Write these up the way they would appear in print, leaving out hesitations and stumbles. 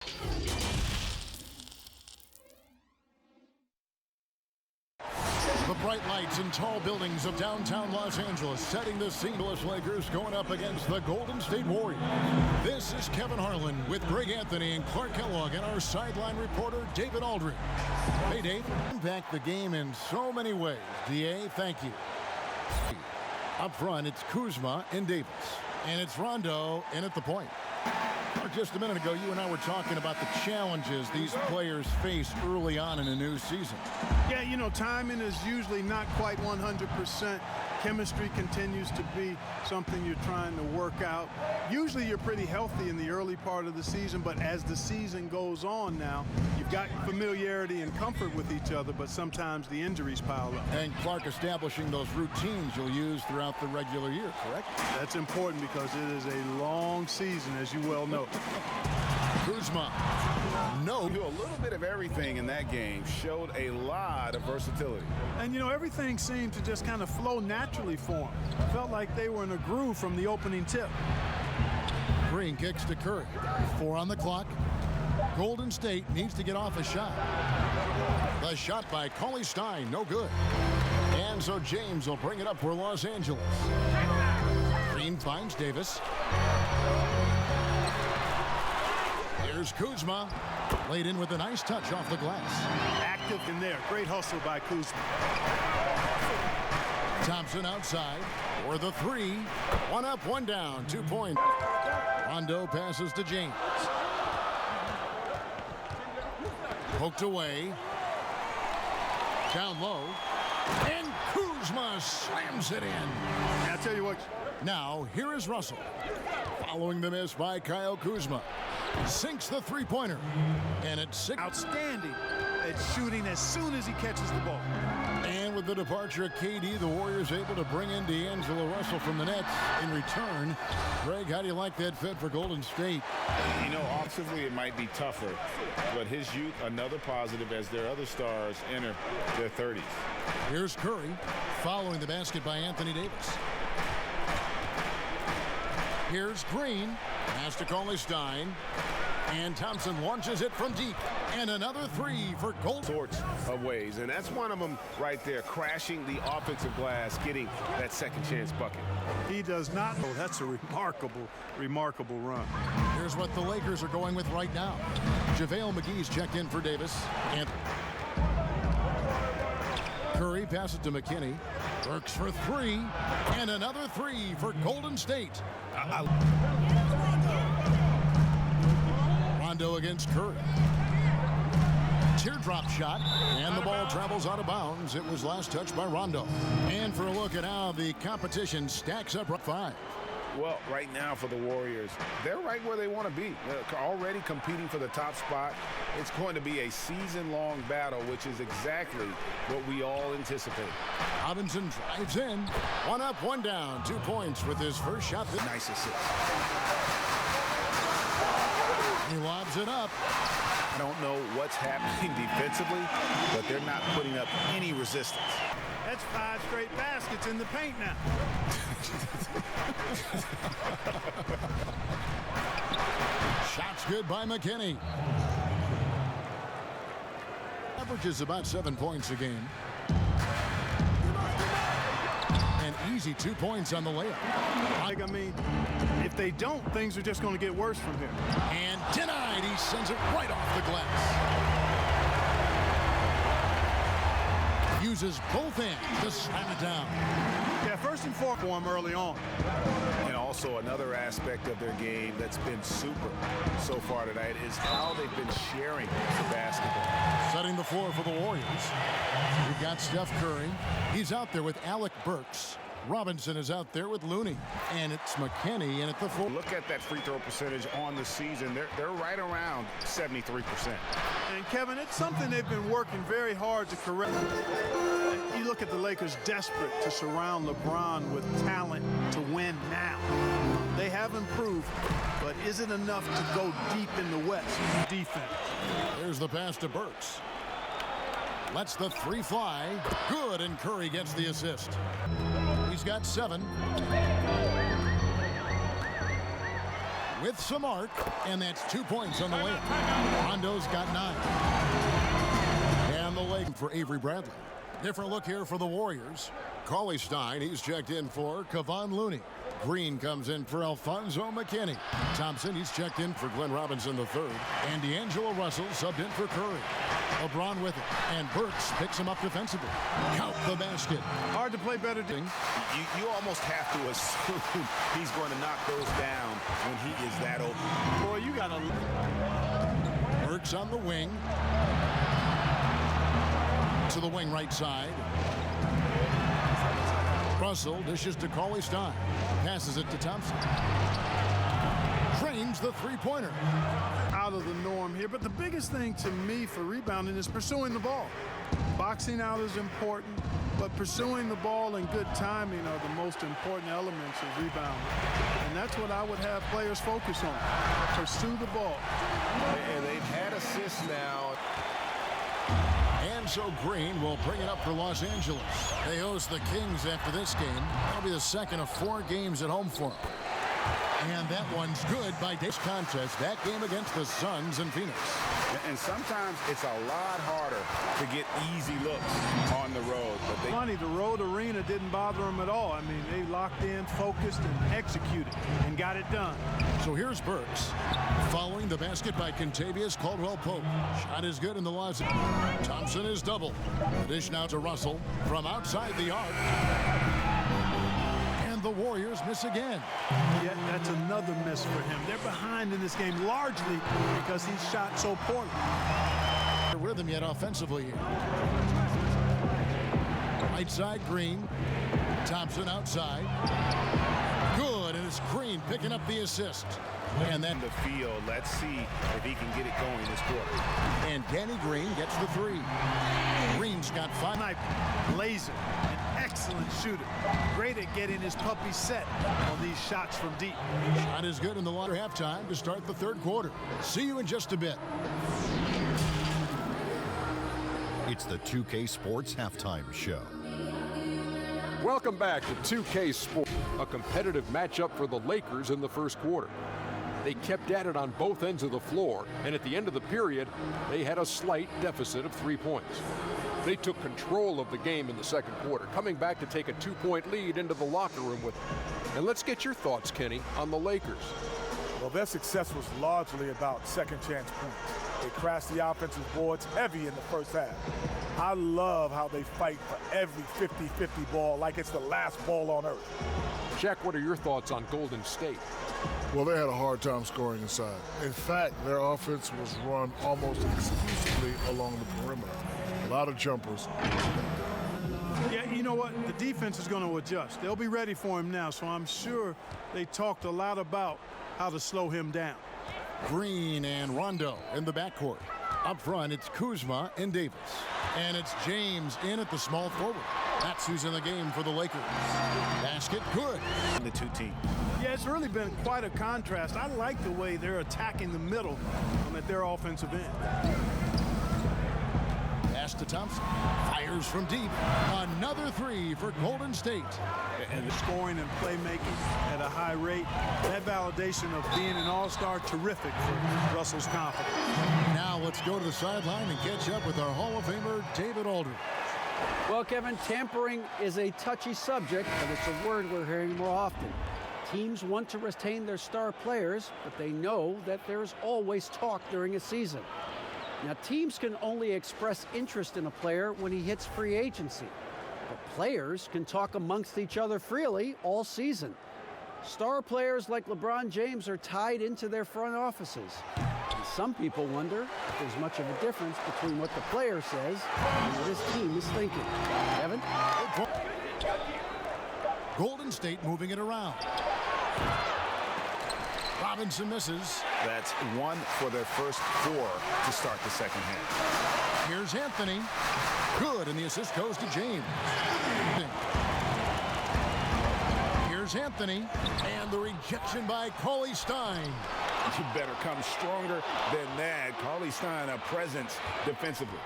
The bright lights and tall buildings of downtown Los Angeles setting the seamless Lakers going up against the Golden State Warriors. This is Kevin Harlan with Greg Anthony and Clark Kellogg and our sideline reporter David Aldridge. Hey Dave, impact the game in so many ways. DA, thank you. Up front, it's Kuzma and Davis. And it's Rondo in at the point. Just a minute ago, you and I were talking about the challenges these players face early on in a new season. Yeah, you know, timing is usually not quite 100%. Chemistry continues to be something you're trying to work out. Usually you're pretty healthy in the early part of the season, but as the season goes on now, you've got familiarity and comfort with each other, but sometimes the injuries pile up. And Clark, establishing those routines you'll use throughout the regular year, correct? That's important because it is a long season, as you well know. Kuzma. No. Do a little bit of everything in that game. Showed a lot of versatility. And, you know, everything seemed to just kind of flow naturally for them. Felt like they were in a groove from the opening tip. Green kicks to Curry. 4 on the clock. Golden State needs to get off a shot. The shot by Cauley Stein, no good. And so James will bring it up for Los Angeles. Green finds Davis. Here's Kuzma. Laid in with a nice touch off the glass. Active in there. Great hustle by Kuzma. Thompson outside for the 3. 1 up, 1 down, 2 points. Rondo passes to James. Poked away. Down low. And Kuzma slams it in. I'll tell you what. Now, here is Russell. Following the miss by Kyle Kuzma. Sinks the three-pointer. And it's 6. Outstanding at shooting as soon as he catches the ball. And with the departure of KD, the Warriors able to bring in D'Angelo Russell from the Nets in return. Greg, how do you like that fit for Golden State? You know, offensively it might be tougher, but his youth, another positive as their other stars enter their 30s. Here's Curry following the basket by Anthony Davis. Here's Green. Pass to Cauley Stein. And Thompson launches it from deep. And another 3 for Golden. Sorts of ways, and that's one of them right there, crashing the offensive glass, getting that second chance bucket. He does not. Oh, that's a remarkable run. Here's what the Lakers are going with right now. JaVale McGee's checked in for Davis. And Curry passes to McKinney. Works for 3. And another 3 for Golden State. Rondo against Curry. Teardrop shot, and the ball travels out of bounds. It was last touched by Rondo. And for a look at how the competition stacks up at 5. Well, right now for the Warriors, they're right where they want to be. They're already competing for the top spot. It's going to be a season-long battle, which is exactly what we all anticipate. Robinson drives in. 1 up, 1 down. 2 points with his first shot. Nice assist. He lobs it up. I don't know what's happening defensively, but they're not putting up any resistance. That's 5 straight baskets in the paint now. Shots good by McKinney. Averages about 7 points a game. And easy 2 points on the layup. I mean, if they don't, things are just going to get worse from here. And denied. He sends it right off the glass. Uses both hands to slam it down. Yeah, first and foremost for him early on. And also another aspect of their game that's been super so far tonight is how they've been sharing the basketball. Setting the floor for the Warriors. We've got Steph Curry. He's out there with Alec Burks. Robinson is out there with Looney. And it's McKinney in at the 4. Look at that free throw percentage on the season. They're right around 73%. And Kevin, it's something they've been working very hard to correct. You look at the Lakers desperate to surround LeBron with talent to win now. They have improved, but is it enough to go deep in the West? Defense. Here's the pass to Burks. Lets the 3 fly. Good, and Curry gets the assist. He's got 7. with some arc, and that's 2 points on the way. Rondo's got 9. And the leg for Avery Bradley. Different look here for the Warriors. Cauley Stein, he's checked in for Kevon Looney. Green comes in for Alfonso McKinney. Thompson, he's checked in for Glenn Robinson III. And D'Angelo Russell subbed in for Curry. LeBron with it. And Burks picks him up defensively. Count the basket. Hard to play better. You almost have to assume he's going to knock those down when he is that open. Boy, you got to... Burks on the wing. To the wing right side. Russell dishes to Cauley Stein. Passes it to Thompson. Trains the three-pointer. Out of the norm here, but the biggest thing to me for rebounding is pursuing the ball. Boxing out is important, but pursuing the ball and good timing are the most important elements of rebounding. And that's what I would have players focus on. Pursue the ball. And they've had assists now. And so Green will bring it up for Los Angeles. They host the Kings after this game. That'll be the second of 4 games at home for them. And that one's good by this contest. That game against the Suns in Phoenix. And sometimes it's a lot harder to get easy looks on the road. But Funny, the road arena didn't bother them at all. I mean, they locked in, focused, and executed, and got it done. So here's Burks. Following the basket by Kentavious Caldwell-Pope. Shot is good in the loss. Thompson is double. Dish now to Russell from outside the arc. And the Warriors miss again. Yet that's another miss for him. They're behind in this game largely because he shot so poorly. Rhythm yet offensively here. Right side Green. Thompson outside. Good, and it's Green picking up the assist. And then the field, let's see if he can get it going this quarter. And Danny Green gets the 3. Green's got 5. Sniper, laser, an excellent shooter. Great at getting his puppy set on these shots from deep. Shot is good in the latter halftime to start the third quarter. See you in just a bit. It's the 2K Sports Halftime Show. Welcome back to 2K Sports, a competitive matchup for the Lakers in the first quarter. They kept at it on both ends of the floor, and at the end of the period, they had a slight deficit of 3 points. They took control of the game in the second quarter, coming back to take a 2-point lead into the locker room with them. And let's get your thoughts, Kenny, on the Lakers. Well, their success was largely about second chance points. They crashed the offensive boards heavy in the first half. I love how they fight for every 50-50 ball like it's the last ball on earth. Jack, what are your thoughts on Golden State? Well, they had a hard time scoring inside. In fact, their offense was run almost exclusively along the perimeter. A lot of jumpers. Yeah, you know what? The defense is going to adjust. They'll be ready for him now, so I'm sure they talked a lot about how to slow him down. Green and Rondo in the backcourt. Up front, it's Kuzma and Davis. And it's James in at the small forward. That's who's in the game for the Lakers. Basket good. The 2 teams. Yeah, it's really been quite a contrast. I like the way they're attacking the middle at their offensive end. Pass to Thompson. Fires from deep. Another 3 for Golden State. And the scoring and playmaking at a high rate. That validation of being an all-star, terrific for Russell's confidence. Now let's go to the sideline and catch up with our Hall of Famer, David Aldridge. Well, Kevin, tampering is a touchy subject, but it's a word we're hearing more often. Teams want to retain their star players, but they know that there's always talk during a season. Now, teams can only express interest in a player when he hits free agency. But players can talk amongst each other freely all season. Star players like LeBron James are tied into their front offices. And some people wonder if there's much of a difference between what the player says and what his team is thinking. Kevin? Golden State moving it around. Robinson misses. That's 1 for their first 4 to start the second half. Here's Anthony. Good, and the assist goes to James. Here's Anthony, and the rejection by Cauley Stein. You better come stronger than that. Cauley Stein, a presence defensively.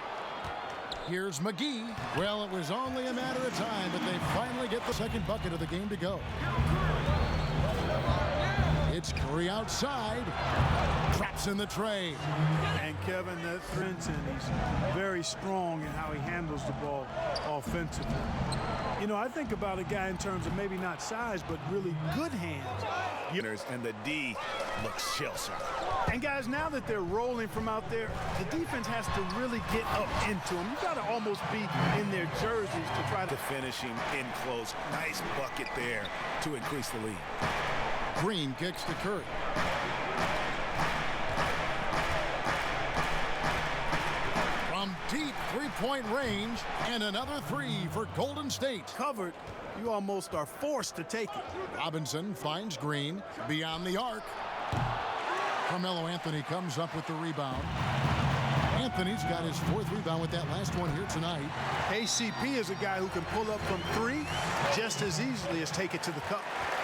Here's McGee. Well, it was only a matter of time, but they finally get the second bucket of the game to go. It's Curry outside. side. Drops in the tray. And Kevin, that's Vincent. He's very strong in how he handles the ball offensively. You know, I think about a guy in terms of maybe not size, but really good hands. And the D looks shell-shocked. And guys, now that they're rolling from out there, the defense has to really get up into them. You got to almost be in their jerseys to try to finish him in close. Nice bucket there to increase the lead. Green kicks to Curry. From deep three-point range, and another three for Golden State. covered. You almost are forced to take it. Robinson finds Green beyond the arc. Carmelo Anthony comes up with the rebound. Anthony's got his fourth rebound with that last one here tonight. KCP is a guy who can pull up from three just as easily as take it to the cup.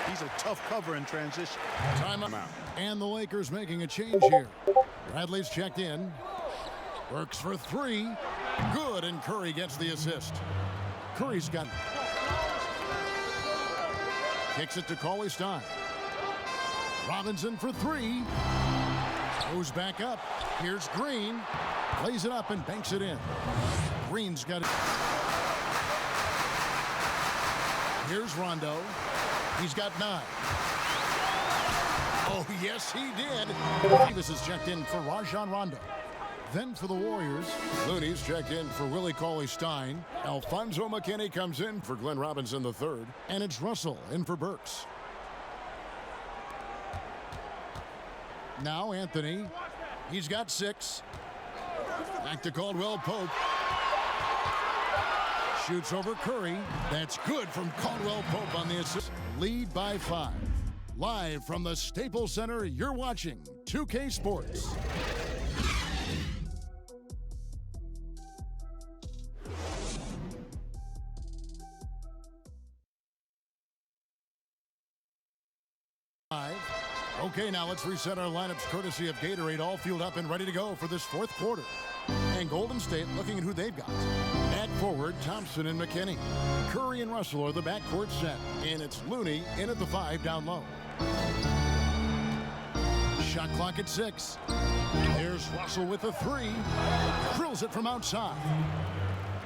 He's a tough cover in transition. Timeout. And the Lakers making a change here. Bradley's checked in. Works for three. Good, and Curry gets the assist. Curry's got it. Kicks it to Cauley Stein. Robinson for three. Goes back up. Here's Green. Plays it up and banks it in. Green's got it. Here's Rondo. He's got 9. Oh, yes, he did. Davis is checked in for Rajon Rondo. Then for the Warriors, Looney's checked in for Willie Cauley-Stein. Alfonso McKinney comes in for Glenn Robinson III. And it's Russell in for Burks. Now Anthony. He's got 6. Back to Caldwell Pope. Shoots over Curry. That's good from Caldwell Pope on the assist. Lead by 5. Live from the Staples Center, you're watching 2K Sports. Okay, now let's reset our lineups courtesy of Gatorade, all fueled up and ready to go for this fourth quarter. And Golden State looking at who they've got. At forward, Thompson and McKinney. Curry and Russell are the backcourt set. And it's Looney in at the 5 down low. Shot clock at 6. There's Russell with a 3. Drills it from outside.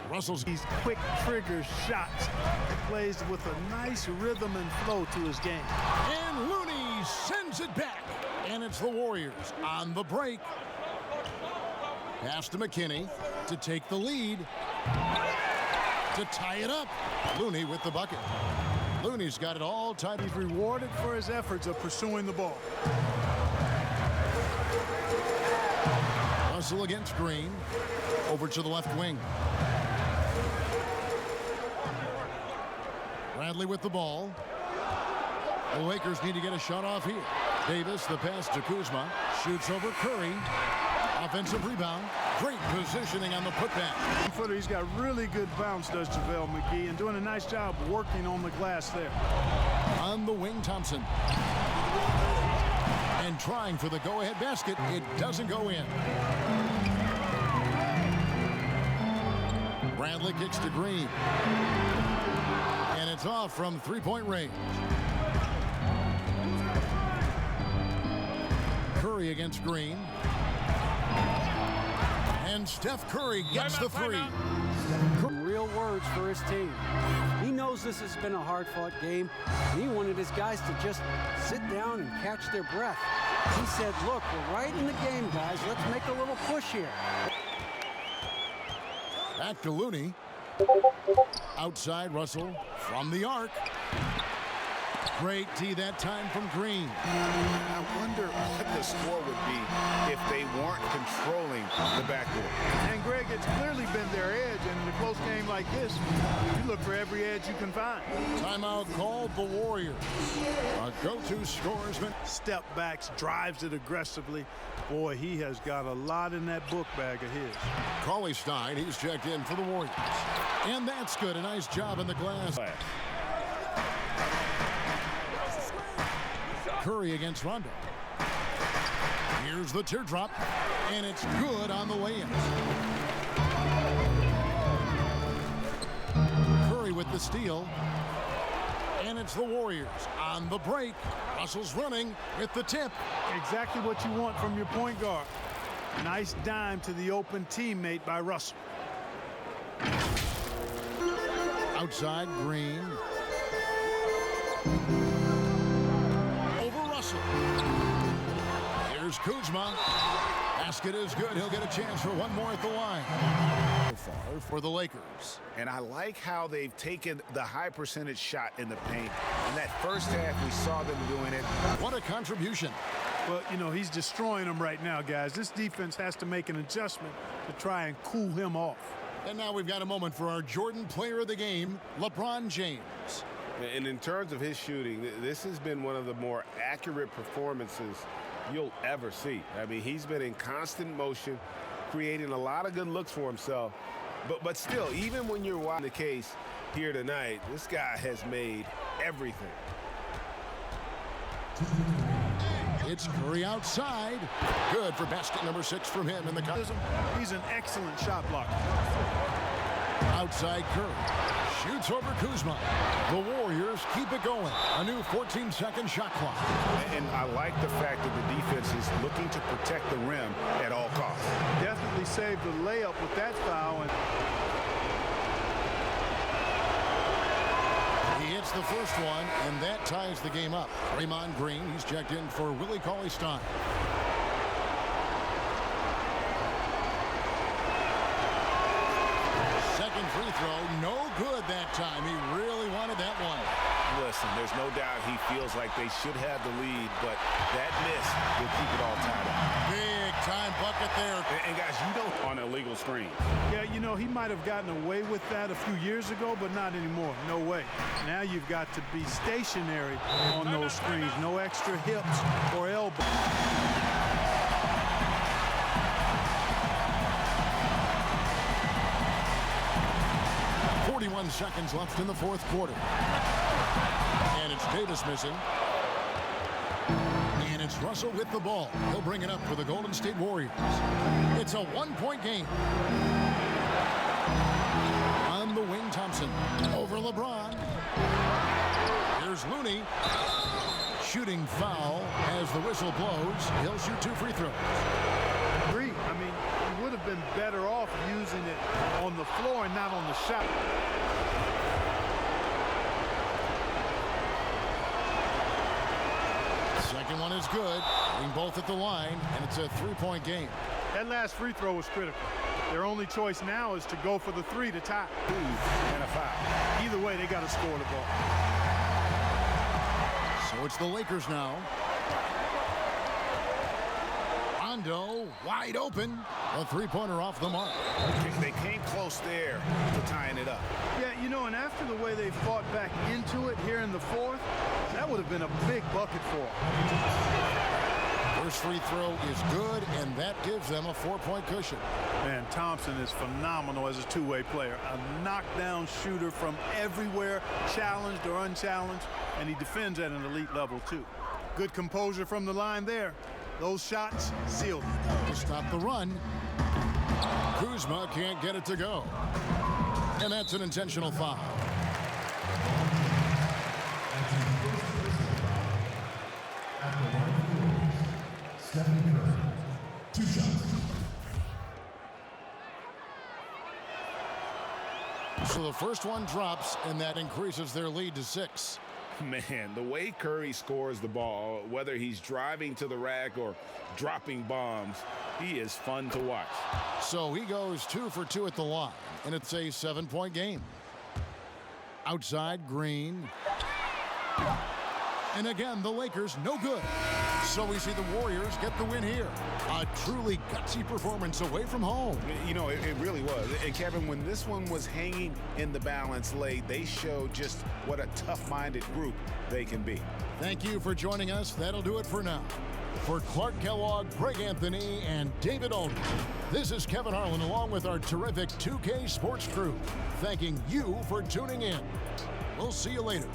Russell's these quick trigger shots. He plays with a nice rhythm and flow to his game. And Looney sends it back. And it's the Warriors on the break. Pass to McKinney to take the lead. To tie it up. Looney with the bucket. Looney's got it all tied. He's rewarded for his efforts of pursuing the ball. Russell against Green. Over to the left wing. Bradley with the ball. The Lakers need to get a shot off here. Davis, the pass to Kuzma. Shoots over Curry. Offensive rebound. Great positioning on the putback. Footer, he's got really good bounce, does JaVale McGee, and doing a nice job working on the glass there. On the wing, Thompson. And trying for the go-ahead basket. It doesn't go in. Bradley kicks to Green. And it's off from three-point range. Curry against Green. And Steph Curry gets the 3. Real words for his team. He knows this has been a hard-fought game, and he wanted his guys to just sit down and catch their breath. He said, look, we're right in the game, guys. Let's make a little push here. Back to Looney. Outside Russell from the arc. Great D that time from Green. I wonder what the score would be if they weren't controlling the backcourt. And Greg, it's clearly been their edge, and in a close game like this, you look for every edge you can find. Timeout called the Warriors. A go-to scoresman. Step backs, drives it aggressively. Boy, he has got a lot in that book bag of his. Cauley-Stein, he's checked in for the Warriors. And that's good. A nice job in the glass. Curry against Rondo. Here's the teardrop, and it's good on the way in. Curry with the steal, And it's the Warriors on the break. Russell's running with the tip. Exactly what you want from your point guard. Nice dime to the open teammate by Russell. Outside, Green. Over Russell. Here's Kuzma. Basket is good. He'll get a chance for one more at the line. So far for the Lakers. And I like how they've taken the high percentage shot in the paint. In that first half, we saw them doing it. What a contribution. Well, you know, he's destroying them right now, guys. This defense has to make an adjustment to try and cool him off. And now we've got a moment for our Jordan player of the game, LeBron James. And in terms of his shooting, this has been one of the more accurate performances you'll ever see. I mean, he's been in constant motion, creating a lot of good looks for himself. But still, even when you're watching the case here tonight, this guy has made everything. It's Curry outside. Good for basket number 6 from him in the cut. He's an excellent shot blocker. Outside Curry. Shoots over Kuzma. The Warriors keep it going. A new 14-second shot clock. And I like the fact that the defense is looking to protect the rim at all costs. Definitely saved the layup with that foul. And he hits the first one, and that ties the game up. Draymond Green, he's checked in for Willie Cauley-Stein. Second free throw, no good that time. He really wanted that one. Listen, there's no doubt he feels like they should have the lead, but that miss will keep it all tied up. Big time bucket there. And guys, you don't on an illegal screen. yeah, you know, he might have gotten away with that a few years ago, but not anymore. No way. Now you've got to be stationary on those screens. No extra hips or elbows. 41 seconds left in the fourth quarter. And it's Davis missing. And it's Russell with the ball. He'll bring it up for the Golden State Warriors. It's a one-point game. On the wing, Thompson. Over LeBron. Here's Looney. Shooting foul as the whistle blows. He'll shoot 2 free throws. Agree. I mean, he would have been better off using it on the floor and not on the shot. Second one is good. Getting both at the line, and it's a 3-point game. That last free throw was critical. Their only choice now is to go for the 3 to tie. 2 and a foul. Either way, they got to score the ball. So it's the Lakers now. Rondo wide open. A 3-pointer off the mark. They came close there to tying it up. Yeah, you know, and after the way they fought back into it here in the fourth, that would have been a big bucket for them. First free throw is good, and that gives them a 4-point cushion. Man, Thompson is phenomenal as a two-way player. A knockdown shooter from everywhere, challenged or unchallenged, and he defends at an elite level, too. Good composure from the line there. Those shots sealed it. To stop the run, Kuzma can't get it to go. And that's an intentional foul. So the first one drops, and that increases their lead to 6. Man, the way Curry scores the ball, whether he's driving to the rack or dropping bombs, he is fun to watch. So he goes 2 for 2 at the line, and it's a 7-point game. Outside, Green. And again, the Lakers no good. So we see the Warriors get the win here. A truly gutsy performance away from home. You know, it really was. And Kevin, when this one was hanging in the balance late, they showed just what a tough-minded group they can be. Thank you for joining us. That'll do it for now. For Clark Kellogg, Greg Anthony, and David Olney, this is Kevin Harlan along with our terrific 2K Sports crew, thanking you for tuning in. We'll see you later.